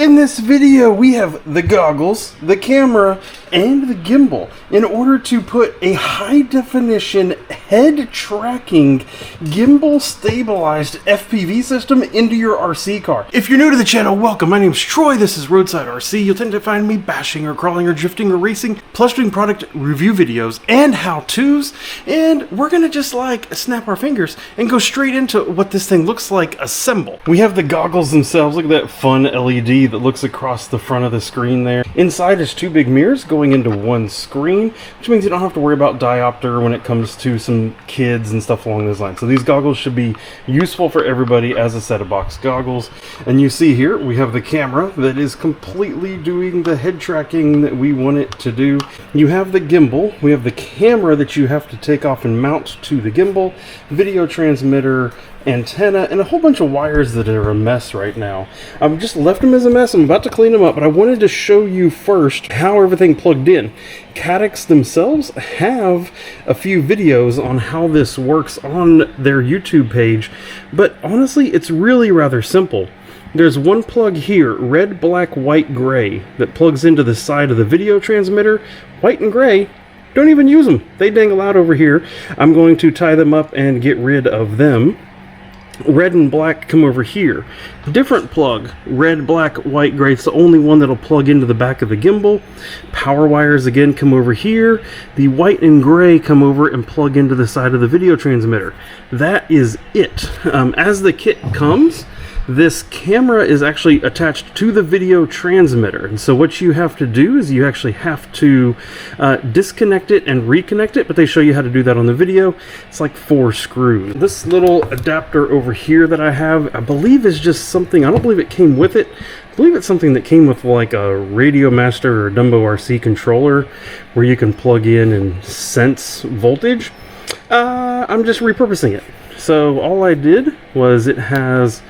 In this video, we have the goggles, the camera, and the gimbal in order to put a high-definition head-tracking gimbal-stabilized FPV system into your RC car. If you're new to the channel, welcome. My name's Troy. This is RoadsideRC. You'll tend to find me bashing or crawling or drifting or racing, plus doing product review videos and how-tos. And we're gonna just like snap our fingers and go straight into what this thing looks like assemble. We have the goggles themselves. Look at that fun LED that looks across the front of the screen there. Inside is two big mirrors going into one screen, which means you don't have to worry about diopter when it comes to some kids and stuff along those lines. So these goggles should be useful for everybody as a set of box goggles. And you see here we have the camera that is completely doing the head tracking that we want it to do. You have the gimbal, we have the camera that you have to take off and mount to the gimbal, video transmitter, antenna, and a whole bunch of wires that are a mess right now. I've just left them as a mess. I'm about to clean them up, but I wanted to show you first how everything plugged in. Caddx themselves have a few videos on how this works on their YouTube page, but honestly, it's really rather simple. There's one plug here, red, black, white, gray, that plugs into the side of the video transmitter. White and gray, don't even use them. They dangle out over here. I'm going to tie them up and get rid of them. Red and black come over here. Different plug, red, black, white, gray. It's the only one that'll plug into the back of the gimbal. Power wires again come over here. The white and gray come over and plug into the side of the video transmitter. That is it. As the kit comes, this camera is actually attached to the video transmitter, and so what you have to do is you actually have to disconnect it and reconnect it, but they show you how to do that on the video. It's like 4 screws. This little adapter over here that I have, I believe is just something, I don't believe it came with it. I believe it's something that came with like a Radio Master or Dumbo RC controller where you can plug in and sense voltage. I'm just repurposing it. So all I did was it has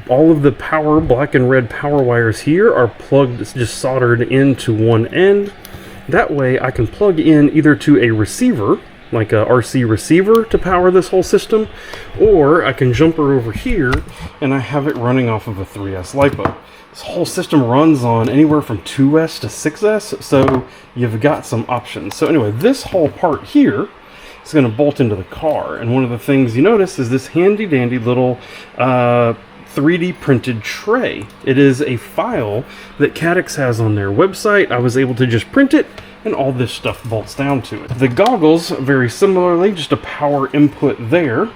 all of the power, black and red power wires here are plugged, just soldered into one end. That way I can plug in either to a receiver, like a RC receiver to power this whole system, or I can jumper over here and I have it running off of a 3S LiPo. This whole system runs on anywhere from 2S to 6S, so you've got some options. So anyway, this whole part here is going to bolt into the car, and one of the things you notice is this handy dandy little 3D printed tray. It is a file that Caddx has on their website. I was able to just print it, and all this stuff bolts down to it. The goggles, very similarly, just a power input there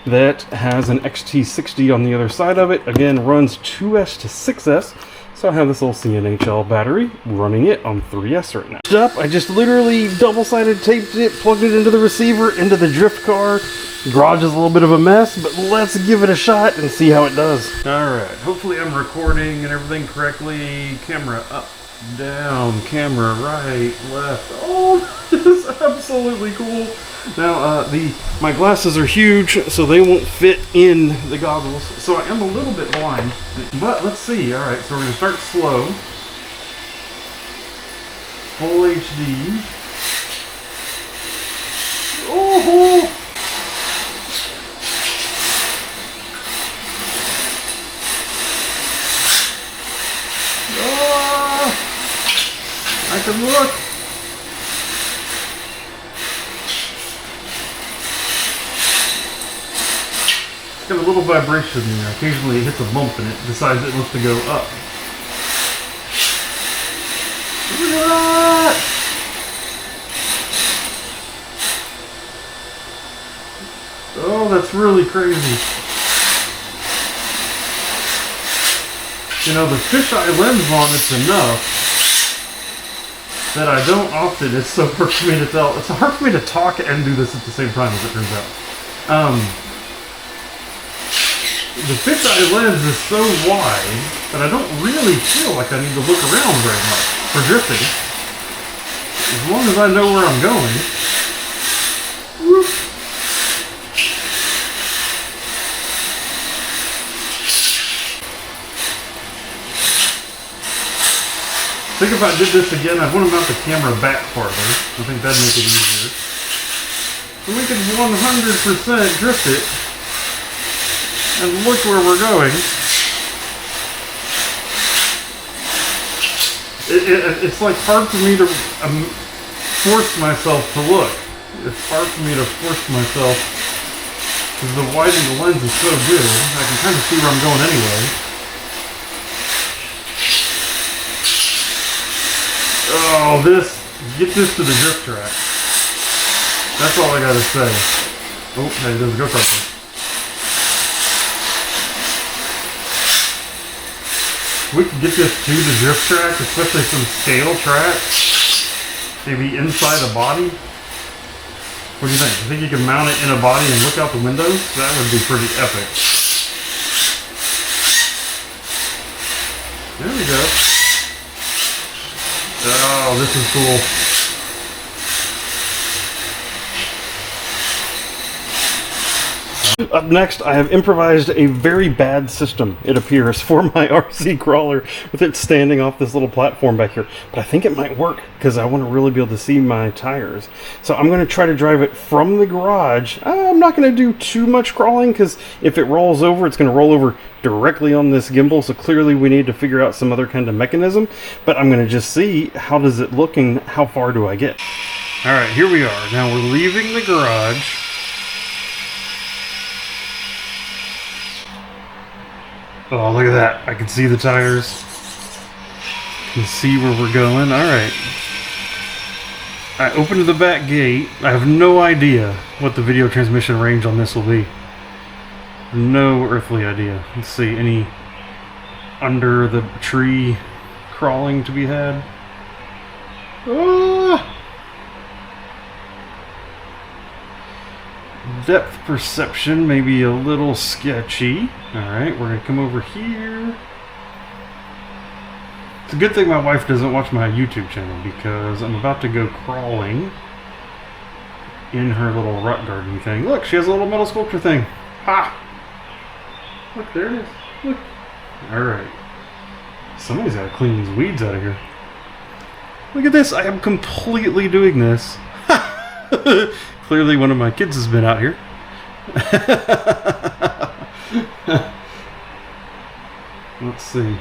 that has an XT60 on the other side of it. Again, runs 2S to 6S. So I have this little CNHL battery running it on 3S right now. I just literally double-sided taped it, plugged it into the receiver, into the drift car. The garage is a little bit of a mess, but let's give it a shot and see how it does. Alright, hopefully I'm recording and everything correctly. Camera up, down, camera right, left. Oh, this is absolutely cool. Now, my glasses are huge, so they won't fit in the goggles, so I am a little bit blind, but let's see. All right, so we're going to start slow. Full HD. Oh! I can look. Got a little vibration there. Occasionally it hits a bump and it decides it wants to go up. Look at that! Oh, that's really crazy. You know, the fisheye lens on it's enough that I don't often. It's so hard for me to tell. It's hard for me to talk and do this at the same time, as it turns out. The fisheye lens is so wide that I don't really feel like I need to look around very much for drifting. As long as I know where I'm going. Whoop. I think if I did this again, I'd want to mount the camera back farther. I think that'd make it easier. And we can 100% drift it. And look where we're going. It's like hard for me to force myself to look. It's hard for me to force myself because the widening of the lens is so good. I can kind of see where I'm going anyway. Oh, get this to the drift track. That's all I gotta say. Oh, hey, there's a go-kart thing. We can get this to the drift track, especially some scale track, maybe inside a body. What do you think? You think you can mount it in a body and look out the windows? That would be pretty epic. There we go. Oh, this is cool. Up next, I have improvised a very bad system, it appears, for my RC crawler with it standing off this little platform back here. But I think it might work because I want to really be able to see my tires. So I'm going to try to drive it from the garage. I'm not going to do too much crawling because if it rolls over, it's going to roll over directly on this gimbal. So clearly we need to figure out some other kind of mechanism. But I'm going to just see how does it look and how far do I get. All right, here we are. Now we're leaving the garage. Oh, look at that. I can see the tires. Can see where we're going. Alright. I opened the back gate. I have no idea what the video transmission range on this will be. No earthly idea. Let's see. Any under the tree crawling to be had? Ah! Depth perception may be a little sketchy. Alright, we're going to come over here. It's a good thing my wife doesn't watch my YouTube channel because I'm about to go crawling in her little rock garden thing. Look, she has a little metal sculpture thing. Ha! Look, there it is. Look. Alright. Somebody's got to clean these weeds out of here. Look at this. I am completely doing this. Clearly one of my kids has been out here. Let's see.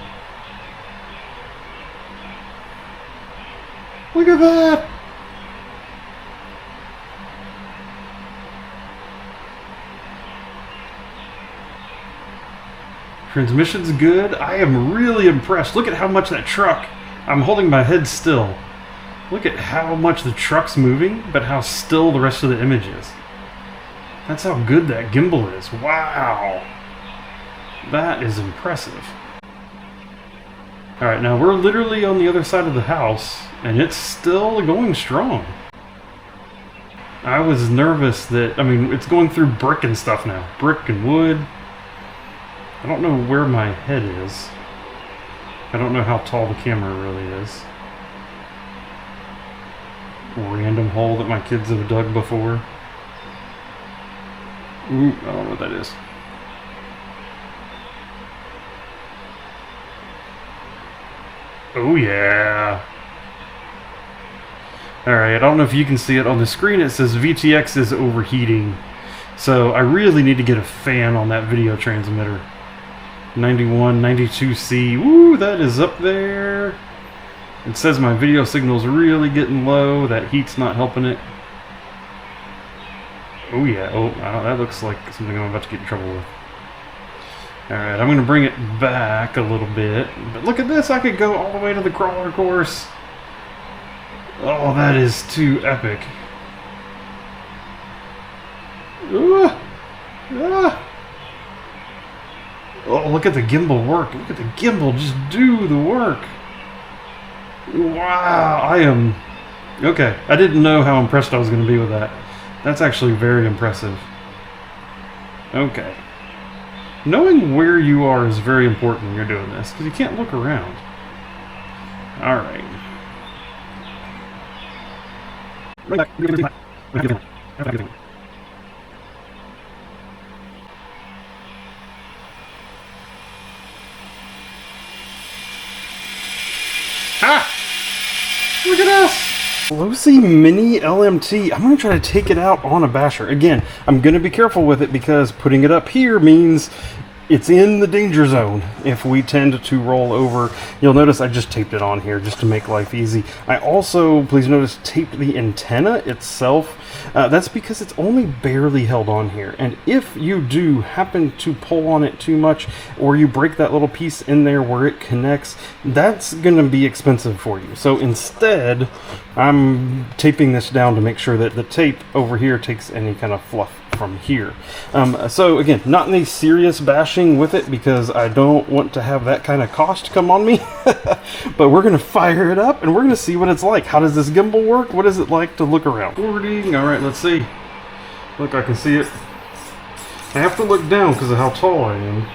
Look at that! Transmission's good. I am really impressed. Look at how much that truck... I'm holding my head still. Look at how much the truck's moving, but how still the rest of the image is. That's how good that gimbal is. Wow! That is impressive. Alright, now we're literally on the other side of the house, and it's still going strong. I was nervous that, I mean, it's going through brick and stuff now. Brick and wood. I don't know where my head is. I don't know how tall the camera really is. Random hole that my kids have dug before. Ooh, I don't know what that is. Oh yeah. Alright, I don't know if you can see it on the screen. It says VTX is overheating. So I really need to get a fan on that video transmitter. 91, 92C. Woo, that is up there. It says my video signal's really getting low. That heat's not helping it. Oh yeah, oh, that looks like something I'm about to get in trouble with. Alright, I'm going to bring it back a little bit. But look at this, I could go all the way to the crawler course. Oh, that is too epic. Oh, look at the gimbal work. Look at the gimbal just do the work. Wow, I am... Okay, I didn't know how impressed I was going to be with that. That's actually very impressive. Okay. Knowing where you are is very important when you're doing this, because you can't look around. Alright. Ah! Look at us! Losi Mini LMT. I'm going to try to take it out on a basher. Again, I'm going to be careful with it because putting it up here means it's in the danger zone if we tend to roll over. You'll notice I just taped it on here just to make life easy. I also, please notice, taped the antenna itself. That's because it's only barely held on here. And if you do happen to pull on it too much, or you break that little piece in there where it connects, that's going to be expensive for you. So instead, I'm taping this down to make sure that the tape over here takes any kind of fluff from here. So again, not any serious bashing with it because I don't want to have that kind of cost come on me. But we're going to fire it up and we're going to see what it's like. How does this gimbal work? What is it like to look around? Recording. All right, let's see. Look, I can see it. I have to look down because of how tall I am.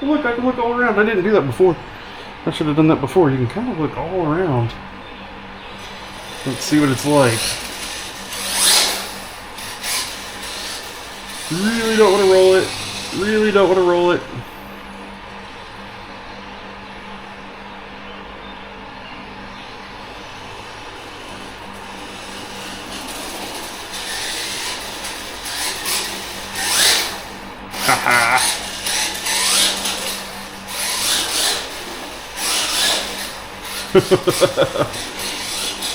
Look, I can look all around. I didn't do that before. I should have done that before. You can kind of look all around. Let's see what it's like. Really don't want to roll it. Really don't want to roll it. Haha.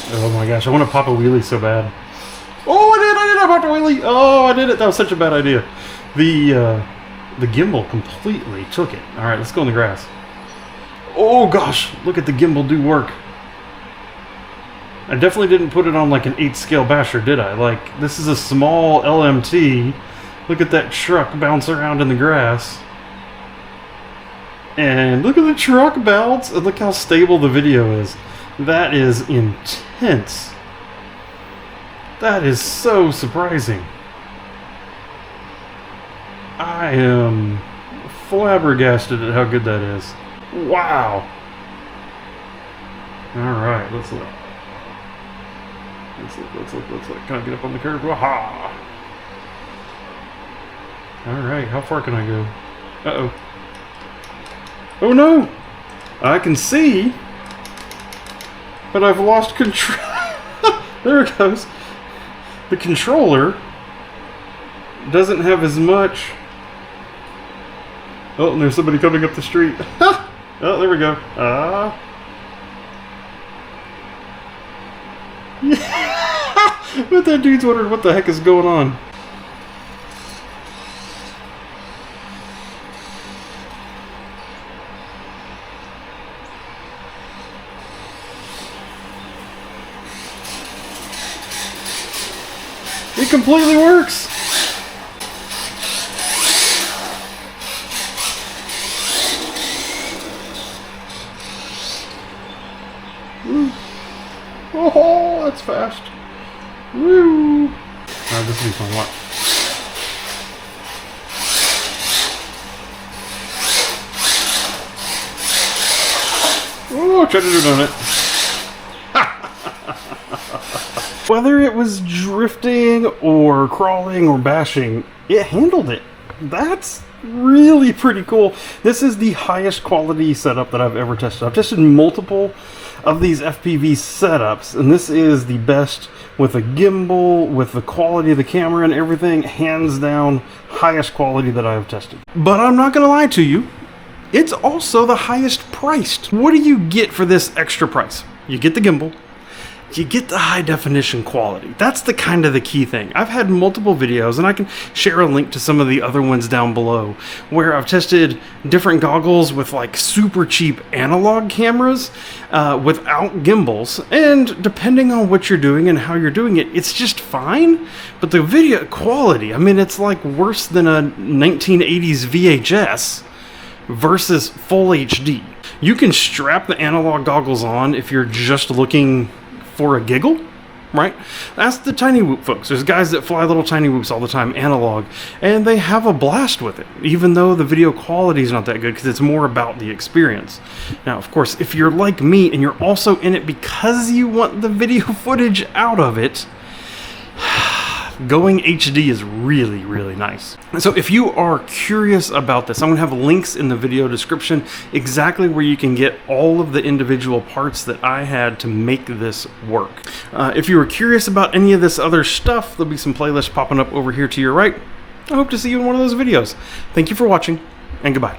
Oh my gosh, I want to pop a wheelie so bad. Oh, I popped a wheelie. Oh, I did it. That was such a bad idea. The gimbal completely took it. All right, let's go in the grass. Oh gosh, look at the gimbal do work. I definitely didn't put it on like an 8 scale basher, did I? Like, this is a small LMT. Look at that truck bounce around in the grass. And look at the truck bounce, and look how stable the video is. That is intense. That is so surprising. I am flabbergasted at how good that is. Wow. Alright, let's look. Let's look. Can I get up on the curb? Waha! Alright, how far can I go? Uh-oh. Oh no! I can see, but I've lost control. There it goes. The controller doesn't have as much. Oh, and there's somebody coming up the street. Oh, there we go. Ah. But that dude's wondering what the heck is going on. It completely works. Woo. Oh, that's fast. Woo. Alright, this will be fun. Watch. Oh, tried to do it on it. Whether it was drifting or crawling or bashing, it handled it. That's really pretty cool. This is the highest quality setup that I've ever tested. I've tested multiple of these FPV setups, and this is the best with a gimbal, with the quality of the camera and everything. Hands down, highest quality that I've tested. But I'm not gonna lie to you, it's also the highest priced. What do you get for this extra price? You get the gimbal, you get the high definition quality. That's the kind of the key thing. I've had multiple videos, and I can share a link to some of the other ones down below, where I've tested different goggles with like super cheap analog cameras without gimbals, and depending on what you're doing and how you're doing it, it's just fine. But the video quality, I mean, it's like worse than a 1980s VHS versus full HD. You can strap the analog goggles on if you're just looking for a giggle, right? That's the tiny whoop folks. There's guys that fly little tiny whoops all the time, analog, and they have a blast with it, even though the video quality is not that good because it's more about the experience. Now, of course, if you're like me and you're also in it because you want the video footage out of it, going HD is really, really nice. So if you are curious about this, I'm gonna have links in the video description exactly where you can get all of the individual parts that I had to make this work. If you were curious about any of this other stuff, there'll be some playlists popping up over here to your right. I hope to see you in one of those videos. Thank you for watching. and goodbye.